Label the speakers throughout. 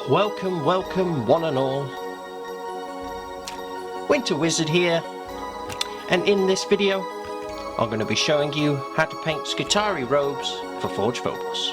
Speaker 1: Welcome, welcome one and all. Winter Wizard here, and in this video I'm going to be showing you how to paint Skitarii robes for Forge Phobos.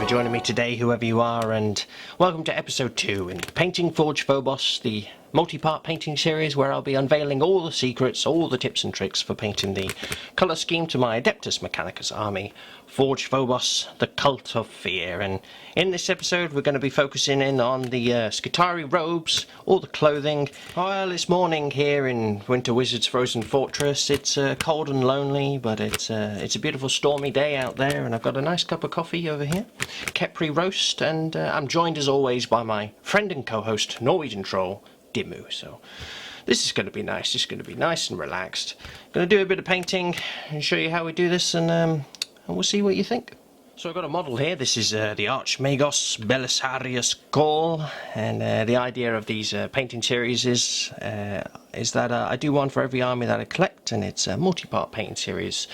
Speaker 1: Joining me today, whoever you are, and welcome to episode 2 in Painting Forge Phobos, the multi-part painting series where I'll be unveiling all the secrets, all the tips and tricks for painting the colour scheme to my Adeptus Mechanicus army, Forge Phobos, the Cult of Fear. And in this episode we're going to be focusing in on the Skitarii robes, all the clothing. Well, it's morning here in Winter Wizard's Frozen Fortress. It's cold and lonely, but it's a beautiful stormy day out there, and I've got a nice cup of coffee over here, Kepri roast, and I'm joined as always by my friend and co-host, Norwegian Troll, Dimmu. So this is going to be nice. It's going to be nice and relaxed. I'm going to do a bit of painting and show you how we do this, and we'll see what you think. So I've got a model here. This is the Archmagos Belisarius Cawl, and the idea of these painting series is that I do one for every army that I collect, and it's a multi-part painting series.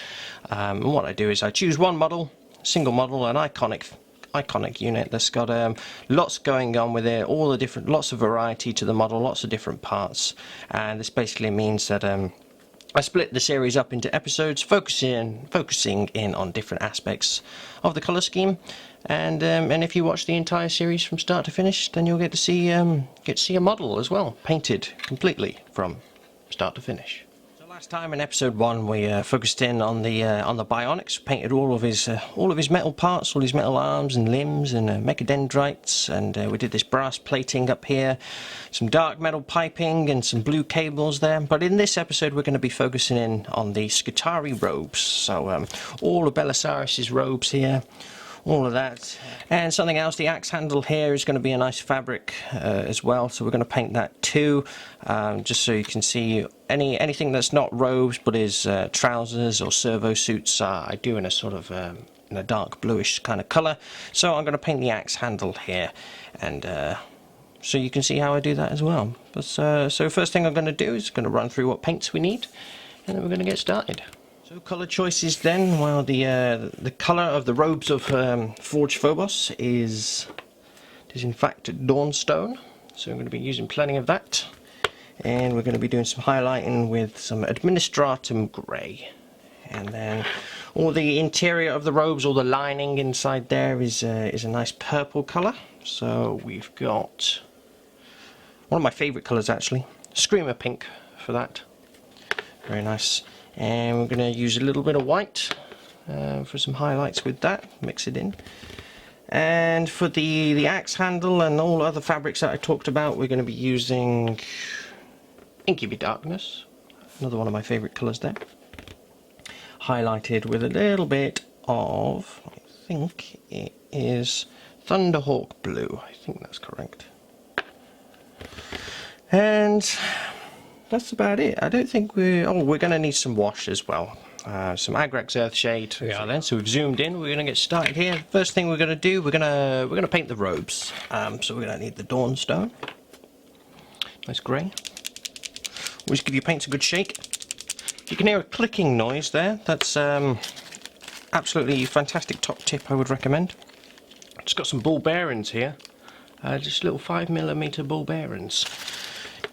Speaker 1: And what I do is I choose one model, single model, an iconic unit that's got lots going on with it, all the different, lots of variety to the model, lots of different parts, and this basically means that I split the series up into episodes, focusing in on different aspects of the colour scheme, and if you watch the entire series from start to finish, then you'll get to see a model as well, painted completely from start to finish. Last time in episode 1 we focused in on the bionics, painted all of his metal parts, all his metal arms and limbs and mechadendrites, and we did this brass plating up here, some dark metal piping and some blue cables there. But in this episode we're going to be focusing in on the Skitarii robes, so all of Belisarius' robes here, all of that, and something else. The axe handle here is going to be a nice fabric as well, so we're going to paint that too, just so you can see anything that's not robes but is trousers or servo-suits. I do in a sort of in a dark bluish kind of colour, so I'm going to paint the axe handle here, and so you can see how I do that as well. But so first thing I'm going to do is going to run through what paints we need, and then we're going to get started. So colour choices then. Well, the colour of the robes of Forge Phobos is in fact Dawnstone, so I'm going to be using plenty of that, and we're going to be doing some highlighting with some Administratum Grey, and then all the interior of the robes, all the lining inside there is a nice purple colour. So we've got one of my favourite colours actually, Screamer Pink for that, very nice. And we're going to use a little bit of white for some highlights with that, mix it in. And for the axe handle and all other fabrics that I talked about, we're going to be using Incubi Darkness, another one of my favourite colours there, highlighted with a little bit of, I think it is Thunderhawk Blue, I think that's correct. And that's about it. I don't think we're going to need some wash as well. Some Agrax Earthshade. We are then. So we've zoomed in. We're going to get started here. First thing we're going to do, we're going to paint the robes. So we're going to need the Dawnstone. Nice grey. Always give your paints a good shake. You can hear a clicking noise there. That's absolutely fantastic top tip. I would recommend. Just got some ball bearings here. Just little 5mm ball bearings.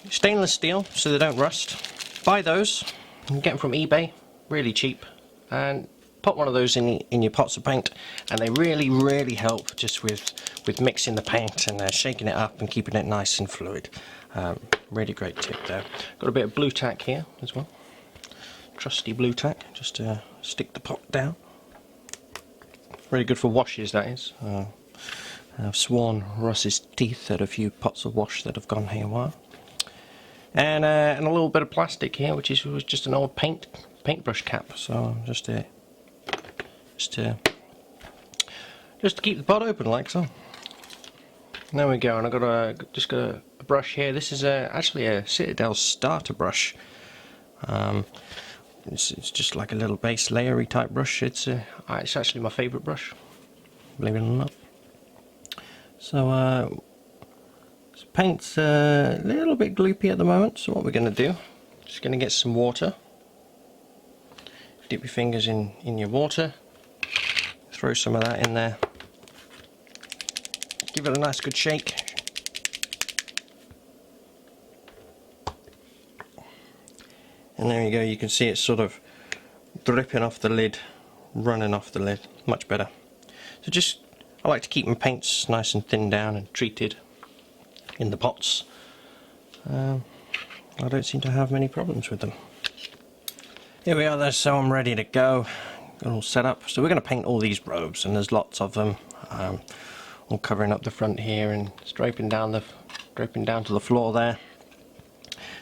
Speaker 1: Stainless steel, so they don't rust. Buy those. You can get them from eBay, really cheap, and pop one of those in your pots of paint, and they really help just with mixing the paint and shaking it up and keeping it nice and fluid. Really great tip there. Got a bit of blue tack here as well, trusty blue tack, just to stick the pot down. Really good for washes, that is. I've sworn Russ's teeth at a few pots of wash that have gone haywire. And a little bit of plastic here, which was just an old paintbrush cap. So just to keep the pot open, like so. There we go. And I've just got a brush here. This is actually a CITADEL starter brush. It's just like a little base layery type brush. It's actually my favourite brush, believe it or not. So this paint's a little bit gloopy at the moment, so what we're going to do, just going to get some water, dip your fingers in your water, throw some of that in there, give it a nice good shake. And there you go, you can see it's sort of dripping off the lid, running off the lid, much better. So just, I like to keep my paints nice and thinned down and treated in the pots. I don't seem to have many problems with them. Here we are there, so I'm ready to go. Got all set up. So we're going to paint all these robes, and there's lots of them. All covering up the front here and draping down to the floor there.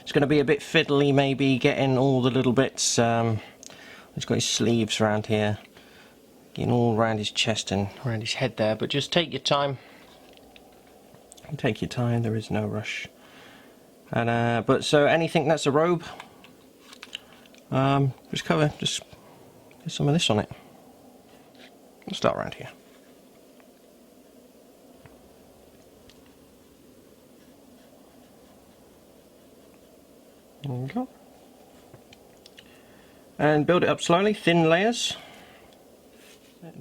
Speaker 1: It's going to be a bit fiddly, maybe getting all the little bits. He's got his sleeves around here, getting all around his chest and around his head there. But just take your time. Take your time. There is no rush. And but so anything that's a robe, just get some of this on it. We'll start around here. There we go. And build it up slowly, thin layers.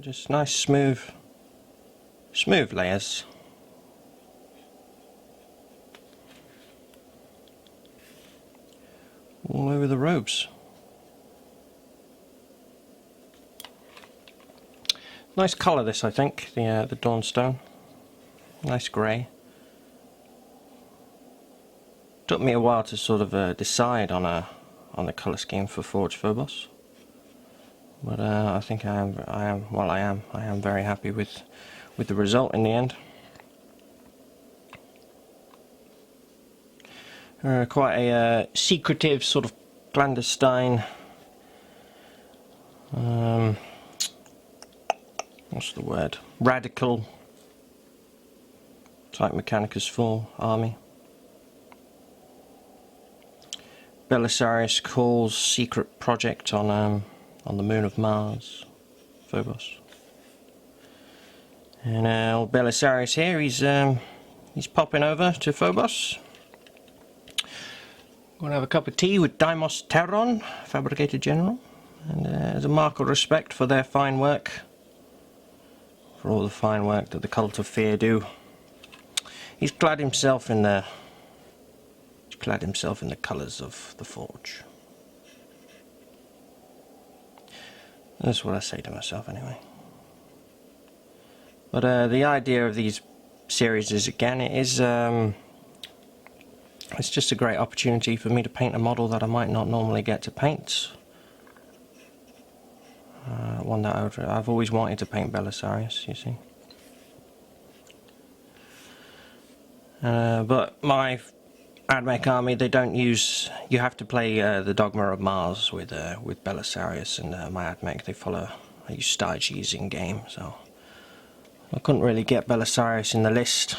Speaker 1: Just nice smooth layers. All over the robes. Nice colour this, I think, the Dawnstone. Nice grey. Took me a while to sort of decide on the colour scheme for Forge Phobos, but I think I am very happy with the result in the end. Quite a secretive, sort of clandestine, what's the word? Radical type Mechanicus full army. Belisarius Cawl's secret project on the moon of Mars, Phobos. And old Belisarius here, he's popping over to Phobos. Going to have a cup of tea with Deimos Terron, Fabricator General, and as a mark of respect for their fine work, for all the fine work that the Cult of Fear do, he's clad himself in the colours of the Forge. That's what I say to myself anyway. But the idea of these series is, again, it is it's just a great opportunity for me to paint a model that I might not normally get to paint. One that I've always wanted to paint, Belisarius, you see. But my Admech army, they don't use. You have to play the Dogma of Mars with Belisarius and my Admech. I use strategies in game, so I couldn't really get Belisarius in the list.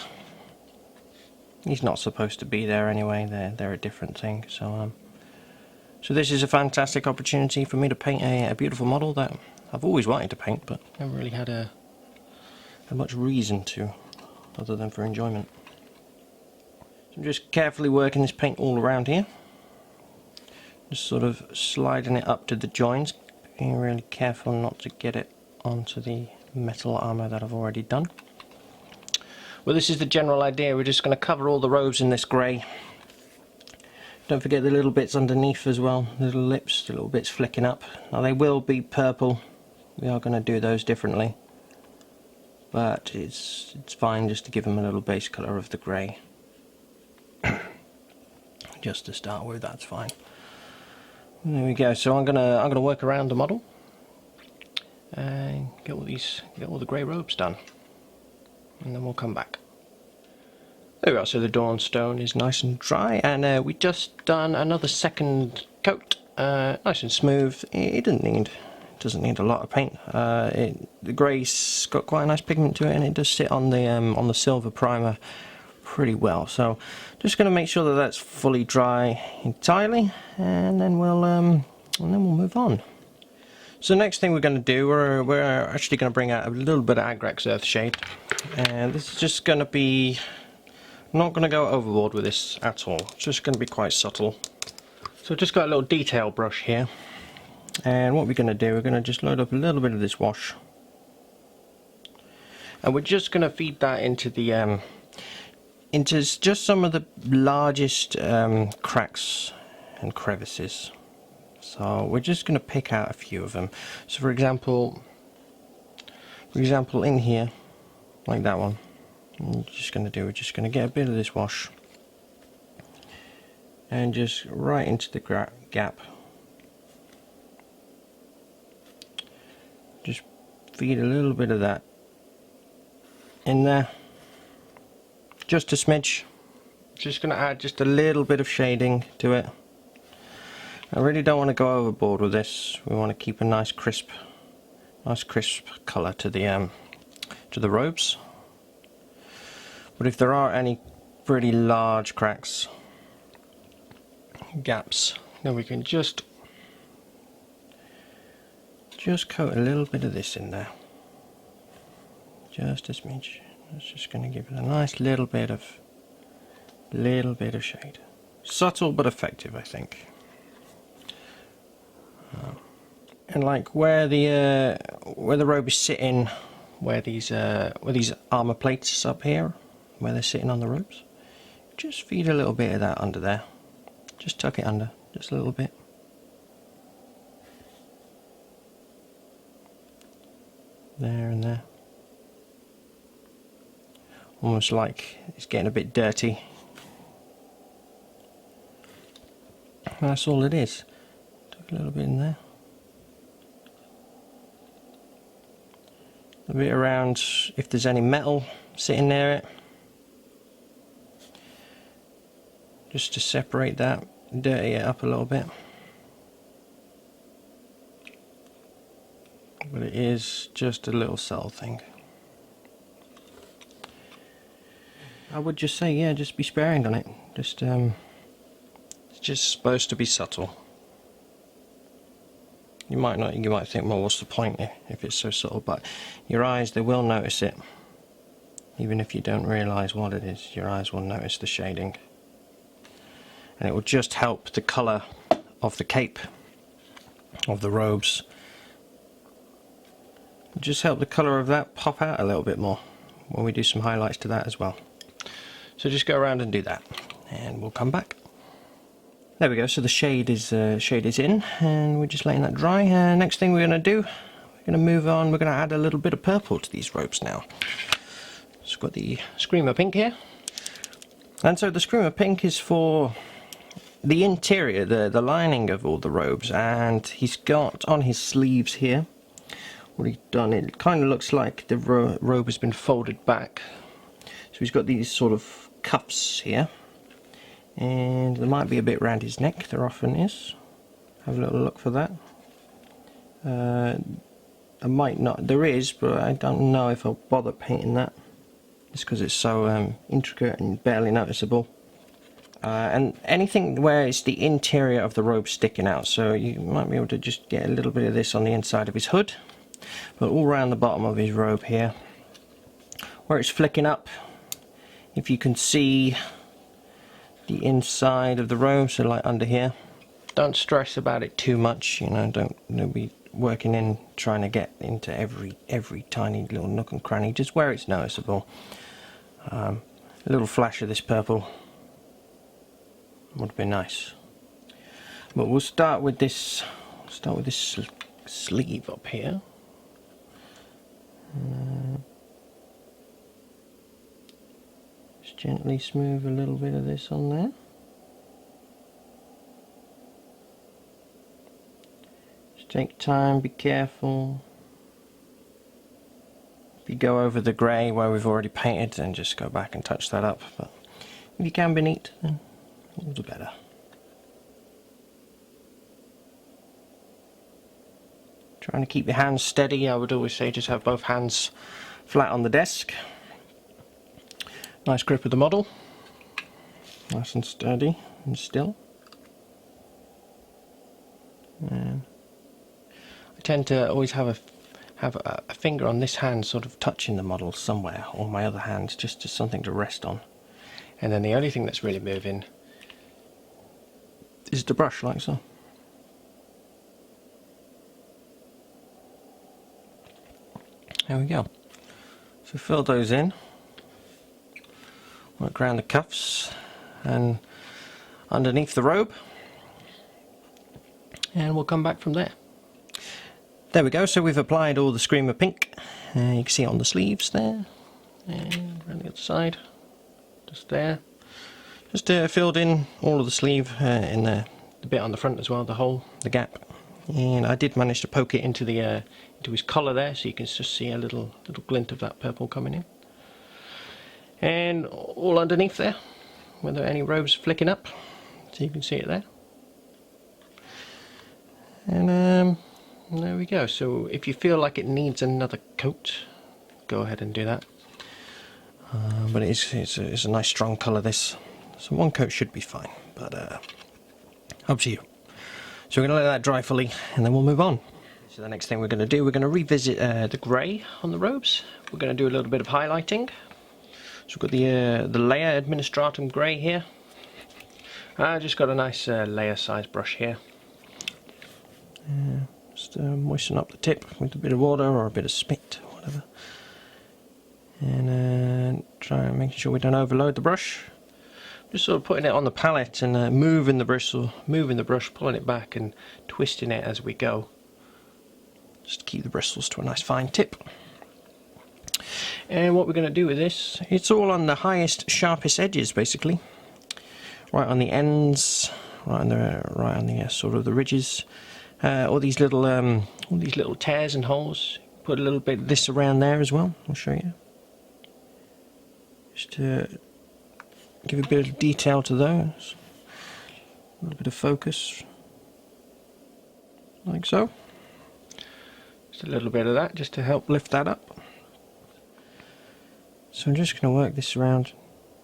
Speaker 1: He's not supposed to be there anyway. They're a different thing. So so this is a fantastic opportunity for me to paint a beautiful model that I've always wanted to paint, but never really had much reason to, other than for enjoyment. So I'm just carefully working this paint all around here. Just sort of sliding it up to the joins, being really careful not to get it onto the metal armour that I've already done. Well, this is the general idea. We're just going to cover all the robes in this grey. Don't forget the little bits underneath as well, little lips, the little bits flicking up. Now they will be purple. We are going to do those differently, but it's fine just to give them a little base colour of the grey. Just to start with, that's fine. There we go. So I'm gonna work around the model and get all the grey robes done, and then we'll come back. There we are. So the Dawnstone is nice and dry, and we just done another second coat, nice and smooth. It doesn't need a lot of paint. The grey's got quite a nice pigment to it, and it does sit on the silver primer pretty well. So just going to make sure that that's fully dry entirely, and then we'll move on. So the next thing we're going to do, we're actually going to bring out a little bit of Agrax Earthshade, and this is just going to be, I'm not going to go overboard with this at all, it's just going to be quite subtle. So I've just got a little detail brush here, and what we're going to do, we're going to just load up a little bit of this wash, and we're just going to feed that into the into just some of the largest cracks and crevices. So we're just going to pick out a few of them. So for example in here, like that one, we're just going to get a bit of this wash and just right into the gap. Just feed a little bit of that in there, just a smidge. Just going to add just a little bit of shading to it. I really don't want to go overboard with this. We want to keep a nice crisp colour to the robes. But if there are any pretty large cracks, gaps, then we can just coat a little bit of this in there. Just a smidge. It's just going to give it a nice little bit of shade. Subtle but effective, I think. And like where the robe is sitting, where these armor plates up here, where they're sitting on the robes, just feed a little bit of that under there. Just tuck it under, just a little bit. There and there. Almost like it's getting a bit dirty. And that's all it is. Tuck a little bit in there. A bit around if there's any metal sitting near it, just to separate that, dirty it up a little bit. But it is just a little subtle thing. I would just say, yeah, just be sparing on it. Just it's just supposed to be subtle. You might think, well, what's the point if it's so subtle? But your eyes, they will notice it. Even if you don't realise what it is, your eyes will notice the shading. And it will just help the colour of the cape, of the robes. Just help the colour of that pop out a little bit more when we do some highlights to that as well. So just go around and do that, and we'll come back. There we go, so the shade is in, and we're just letting that dry. Next thing we're going to do, we're going to move on, we're going to add a little bit of purple to these robes now. So we've got the Screamer Pink here. And so the Screamer Pink is for the interior, the lining of all the robes, and he's got on his sleeves here, what he's done, it kind of looks like the robe has been folded back. So he's got these sort of cuffs here. And there might be a bit around his neck, there often is. Have a little look for that. I might not, there is, but I don't know if I'll bother painting that. Just because it's so intricate and barely noticeable. And anything where it's the interior of the robe sticking out, so you might be able to just get a little bit of this on the inside of his hood. But all around the bottom of his robe here, where it's flicking up, if you can see the inside of the robe, so like under here, don't stress about it too much, you know, don't be working in trying to get into every tiny little nook and cranny, just where it's noticeable. A little flash of this purple would be nice. But we'll start with this sleeve up here. Just gently smooth a little bit of this on there. Just take time, be careful. If you go over the grey where we've already painted, then just go back and touch that up. But if you can be neat, then all the better. Trying to keep your hands steady, I would always say just have both hands flat on the desk. Nice grip of the model, nice and sturdy and still. And I tend to always have a finger on this hand sort of touching the model somewhere, or my other hand, just something to rest on. And then the only thing that's really moving is the brush, like so. There we go. So fill those in, work around the cuffs and underneath the robe, and we'll come back from there. There we go, so we've applied all the Screamer pink. You can see it on the sleeves there, and around the other side, just there. Just filled in all of the sleeve in the bit on the front as well, the hole, the gap. And I did manage to poke it into the into his collar there, so you can just see a little glint of that purple coming in. And all underneath there, where there are any robes flicking up, so you can see it there. And there we go. So if you feel like it needs another coat, go ahead and do that. But it's a nice strong colour, this. So one coat should be fine, but up to you. So we're going to let that dry fully, and then we'll move on. So the next thing we're going to do, we're going to revisit the grey on the robes. We're going to do a little bit of highlighting. So we've got the layer Administratum Grey here. I just got a nice layer size brush here. Just moisten up the tip with a bit of water or a bit of spit or whatever. And try and make sure we don't overload the brush. Just sort of putting it on the palette and moving the brush, pulling it back and twisting it as we go. Just to keep the bristles to a nice fine tip. And what we're going to do with this, it's all on the highest, sharpest edges basically. Right on the ends, right on the sort of the ridges. All these little tears and holes. Put a little bit of this around there as well. I'll show you. Just to give a bit of detail to those. A little bit of focus. Like so. Just a little bit of that just to help lift that up. So I'm just going to work this around.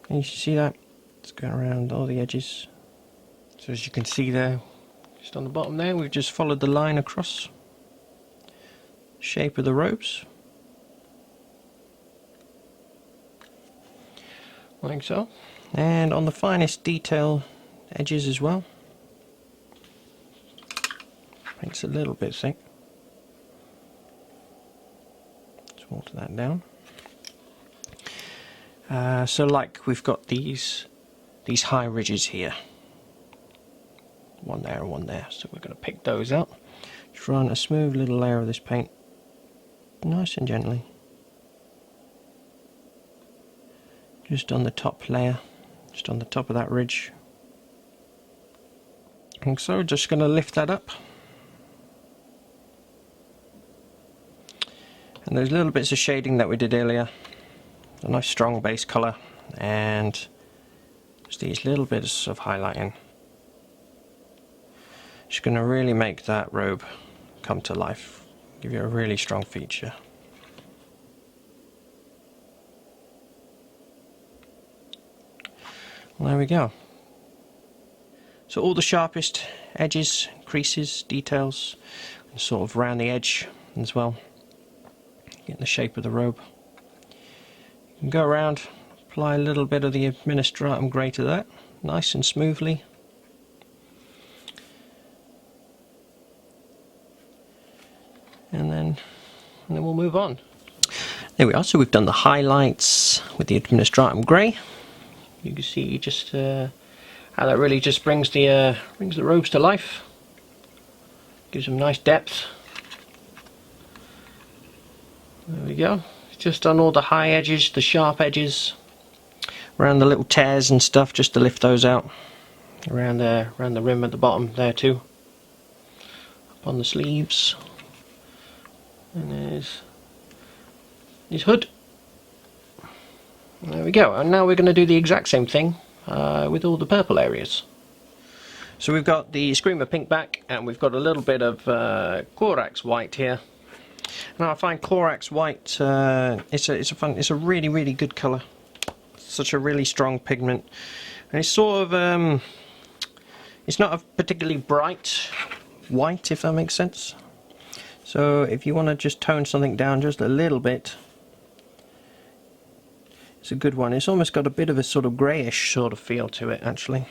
Speaker 1: And you see that? It's going around all the edges. So as you can see there, just on the bottom there, we've just followed the line across the shape of the robes. Like so. And on the finest detail edges as well. Paint's a little bit thick. Let's water that down. So like we've got these high ridges here. One there and one there. So we're going to pick those out. Just run a smooth little layer of this paint. Nice and gently. Just on the top layer. Just on the top of that ridge. And so just going to lift that up. And those little bits of shading that we did earlier. A nice strong base colour. And just these little bits of highlighting. Just going to really make that robe come to life. Give you a really strong feature. Well, there we go. So all the sharpest edges, creases, details, and sort of round the edge as well. Get the shape of the robe. You can go around, apply a little bit of the Administratum Grey to that, nice and smoothly. And then we'll move on. There we are, so we've done the highlights with the Administratum Grey. You can see just how that really just brings the robes to life. Gives them nice depth. There we go. Just on all the high edges, the sharp edges, around the little tears and stuff, just to lift those out. Around the rim at the bottom there too. Up on the sleeves. And there's his hood. There we go. And now we're going to do the exact same thing with all the purple areas. So we've got the Screamer pink back, and we've got a little bit of Agrax White here. Now I find Agrax White it's a really good colour. Such a really strong pigment, and it's sort of it's not a particularly bright white, if that makes sense. So if you want to just tone something down just a little bit, it's a good one. It's almost got a bit of a sort of greyish sort of feel to it actually,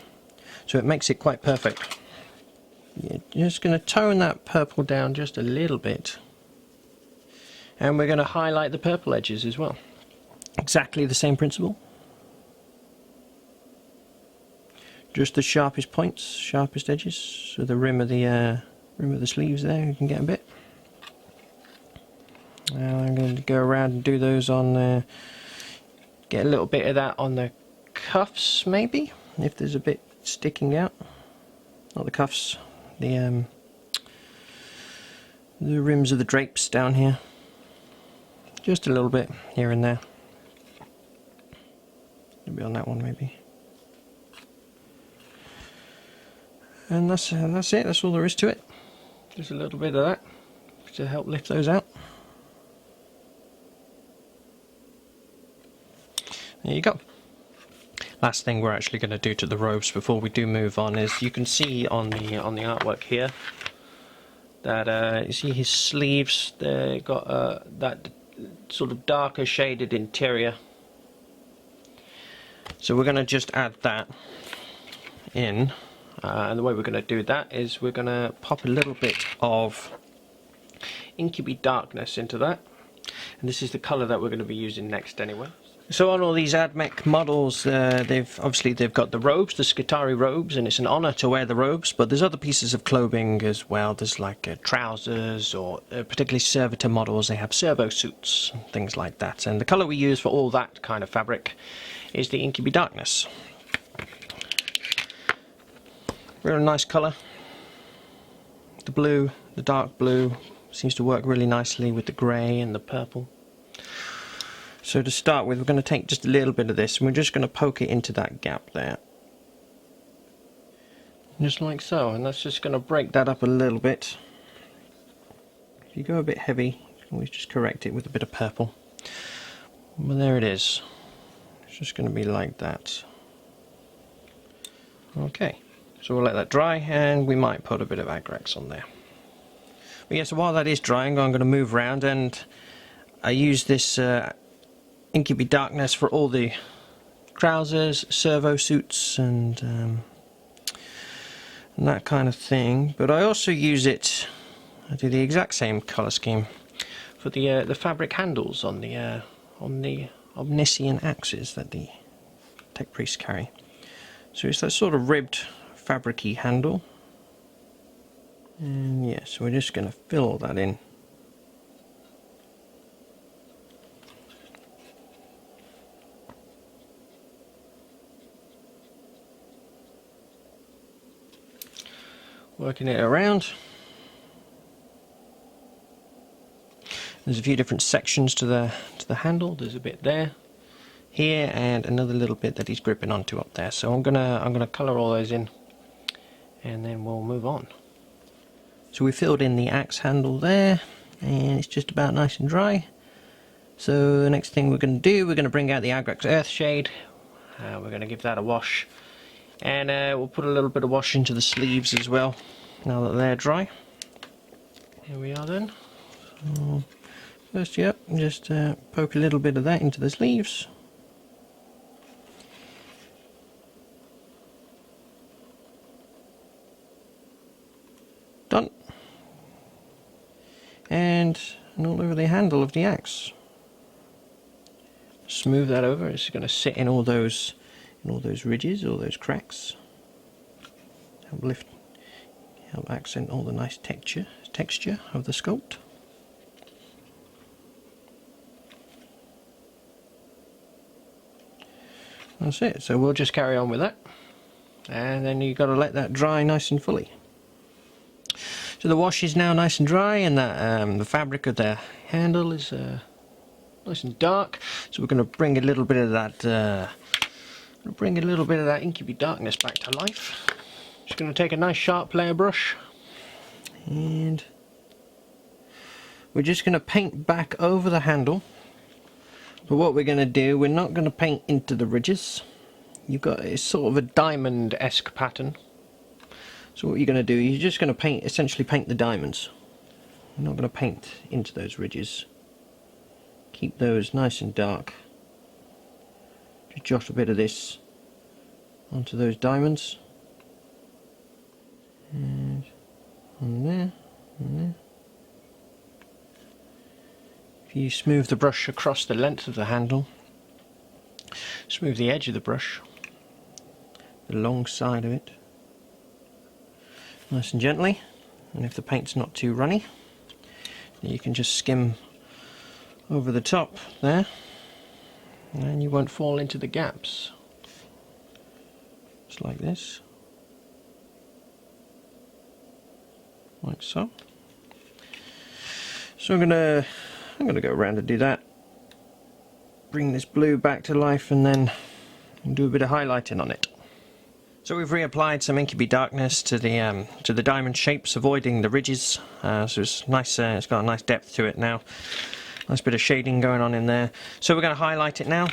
Speaker 1: so it makes it quite perfect. You're just going to tone that purple down just a little bit, and we're going to highlight the purple edges as well. Exactly the same principle. Just the sharpest points, sharpest edges, so the rim of the sleeves there you can get a bit. Now I'm going to go around and do those on, get a little bit of that on the cuffs maybe, if there's a bit sticking out. Not the cuffs, the rims of the drapes down here. Just a little bit here and there. Maybe on that one maybe. And that's it, that's all there is to it. Just a little bit of that to help lift those out. There you go. Last thing we're actually going to do to the robes before we do move on is, you can see on the artwork here that you see his sleeves, they got that sort of darker shaded interior. So we're going to just add that in, and the way we're going to do that is we're going to pop a little bit of Incubi Darkness into that, and this is the colour that we're going to be using next anyway. So on all these AdMech models, they've got the robes, the Skitarii robes, and it's an honour to wear the robes, but there's other pieces of clothing as well. There's like trousers, or particularly servitor models, they have servo-suits and things like that, and the colour we use for all that kind of fabric is the Incubi Darkness. Really nice colour. The blue, the dark blue, seems to work really nicely with the grey and the purple. So to start with, we're going to take just a little bit of this and we're just going to poke it into that gap there. Just like so, and that's just going to break that up a little bit. If you go a bit heavy, you can always just correct it with a bit of purple. Well, there it is. It's just going to be like that. Okay, so we'll let that dry and we might put a bit of Agrax on there. But yeah, so while that is drying, I'm going to move around, and I use this Incubi Darkness for all the trousers, servo-suits, and that kind of thing. But I also use it, I do the exact same colour scheme for the fabric handles on the Omniscient axes that the tech priests carry. So it's that sort of ribbed fabric-y handle. And yeah, so we're just going to fill all that in. Working it around. There's a few different sections to the handle. There's a bit there, here, and another little bit that he's gripping onto up there. So I'm gonna colour all those in, and then we'll move on. So we filled in the axe handle there, and it's just about nice and dry. So the next thing we're going to do, we're going to bring out the Agrax Earthshade. We're going to give that a wash, and we'll put a little bit of wash into the sleeves as well, now that they're dry. Here we are then. So first, yep, just poke a little bit of that into the sleeves. Done. And all over the handle of the axe. Smooth that over. It's going to sit in all those ridges, all those cracks. Help accent all the nice texture of the sculpt. That's it. So we'll just carry on with that, and then you've got to let that dry nice and fully. So the wash is now nice and dry, and that the fabric of the handle is nice and dark. So we're going to bring a little bit of that, Incubi Darkness back to life. Just going to take a nice sharp layer brush, and we're just going to paint back over the handle. But what we're going to do, we're not going to paint into the ridges. You've got, it's sort of a diamond-esque pattern. So what you're going to do, you're just going to essentially paint the diamonds. I'm not going to paint into those ridges. Keep those nice and dark. Just jot a bit of this onto those diamonds. And on there, and there. If you smooth the brush across the length of the handle, smooth the edge of the brush, the long side of it, nice and gently, and if the paint's not too runny, you can just skim over the top there, and you won't fall into the gaps. Just like this, like so. So I'm gonna go around and do that. Bring this blue back to life, and then do a bit of highlighting on it. So we've reapplied some Incubi Darkness to the diamond shapes, avoiding the ridges. So it's nice. It's got a nice depth to it now. Nice bit of shading going on in there. So we're going to highlight it now.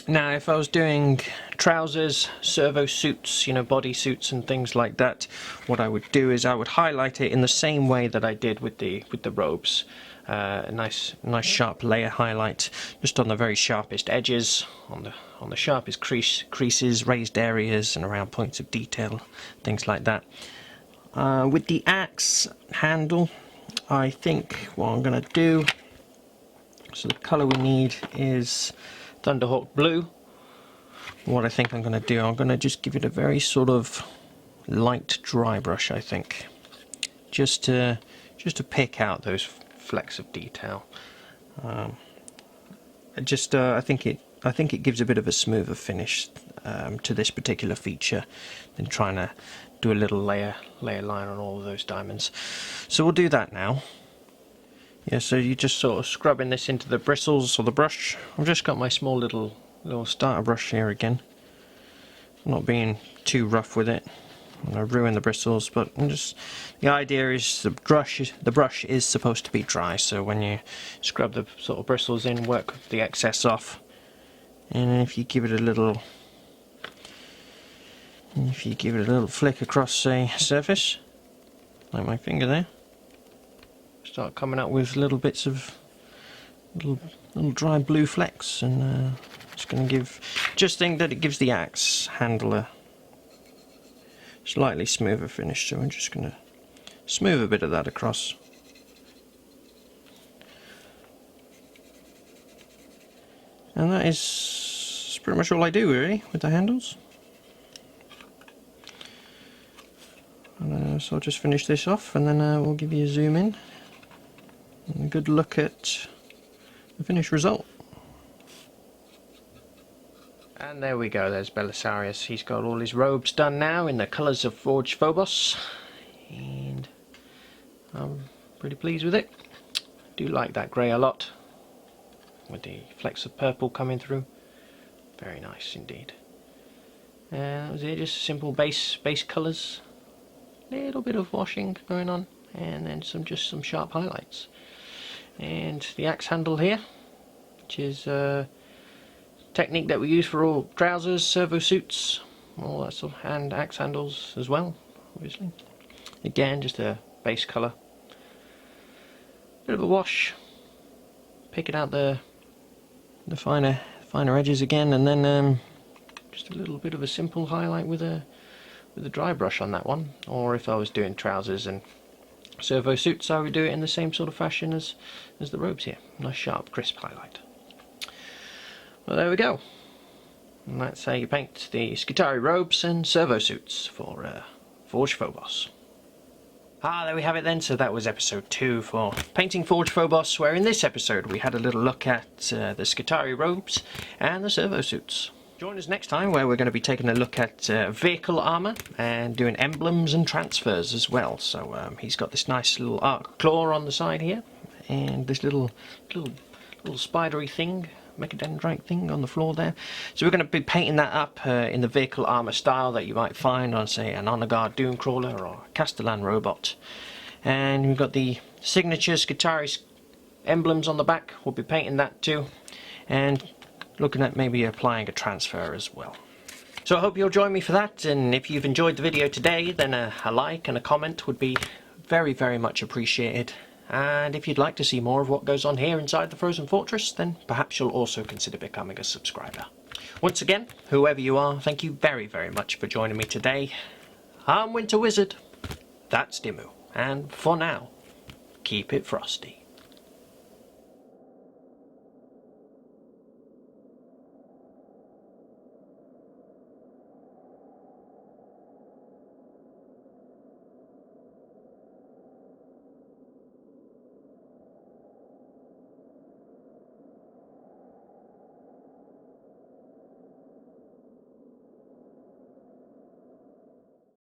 Speaker 1: Now, if I was doing trousers, servo-suits, you know, body suits and things like that, what I would do is I would highlight it in the same way that I did with the robes. A nice sharp layer highlight just on the very sharpest edges, on the sharpest creases, raised areas, and around points of detail, things like that. With the axe handle, I think what I'm going to do, so the colour we need is Thunderhawk Blue. What I think I'm going to do, I'm going to just give it a very sort of light dry brush, I think, just to pick out those flecks of detail. I think it gives a bit of a smoother finish to this particular feature than trying to do a little layer line on all of those diamonds. So we'll do that now. Yeah, so you're just sort of scrubbing this into the bristles of the brush. I've just got my small little starter brush here again. I'm not being too rough with it. I'm going to ruin the bristles, but the idea is the brush is supposed to be dry, so when you scrub the sort of bristles in, work the excess off, and if you give it a little flick across a surface, like my finger there, start coming out with little bits of little dry blue flecks, and it's going to just think that it gives the axe handle a slightly smoother finish, so I'm just going to smooth a bit of that across. And that is pretty much all I do really with the handles. And, so I'll just finish this off, and then we'll give you a zoom in and a good look at the finished result. And there we go, there's Belisarius. He's got all his robes done now in the colours of Forged Phobos, and I'm pretty pleased with it. Do like that grey a lot, with the flecks of purple coming through. Very nice indeed. And that was it, just simple base colours, little bit of washing going on, and then just some sharp highlights. And the axe handle here, which is technique that we use for all trousers, servo-suits, all that sort of, and axe handles as well, obviously. Again, just a base colour, bit of a wash, picking out the finer edges again, and then just a little bit of a simple highlight with a dry brush on that one. Or if I was doing trousers and servo-suits, I would do it in the same sort of fashion as the robes here. Nice sharp crisp highlight. Well, there we go. And that's how you paint the Skiatrii Robes and Servo-suits for Forged Phobos. There we have it then. So that was episode 2 for painting Forged Phobos, where in this episode we had a little look at the Skitarii Robes and the Servo-suits. Join us next time, where we're going to be taking a look at vehicle armour and doing emblems and transfers as well. So he's got this nice little arc claw on the side here, and this little spidery thing, mechadendrite thing on the floor there. So we're going to be painting that up in the vehicle armour style that you might find on, say, an Honor Guard Doomcrawler or a Castellan robot. And we've got the signature Skitarii emblems on the back. We'll be painting that too, and looking at maybe applying a transfer as well. So I hope you'll join me for that, and if you've enjoyed the video today, then a like and a comment would be very, very much appreciated. And if you'd like to see more of what goes on here inside the Frozen Fortress, then perhaps you'll also consider becoming a subscriber. Once again, whoever you are, thank you very, very much for joining me today. I'm Winter Wizard. That's Dimmu. And for now, keep it frosty.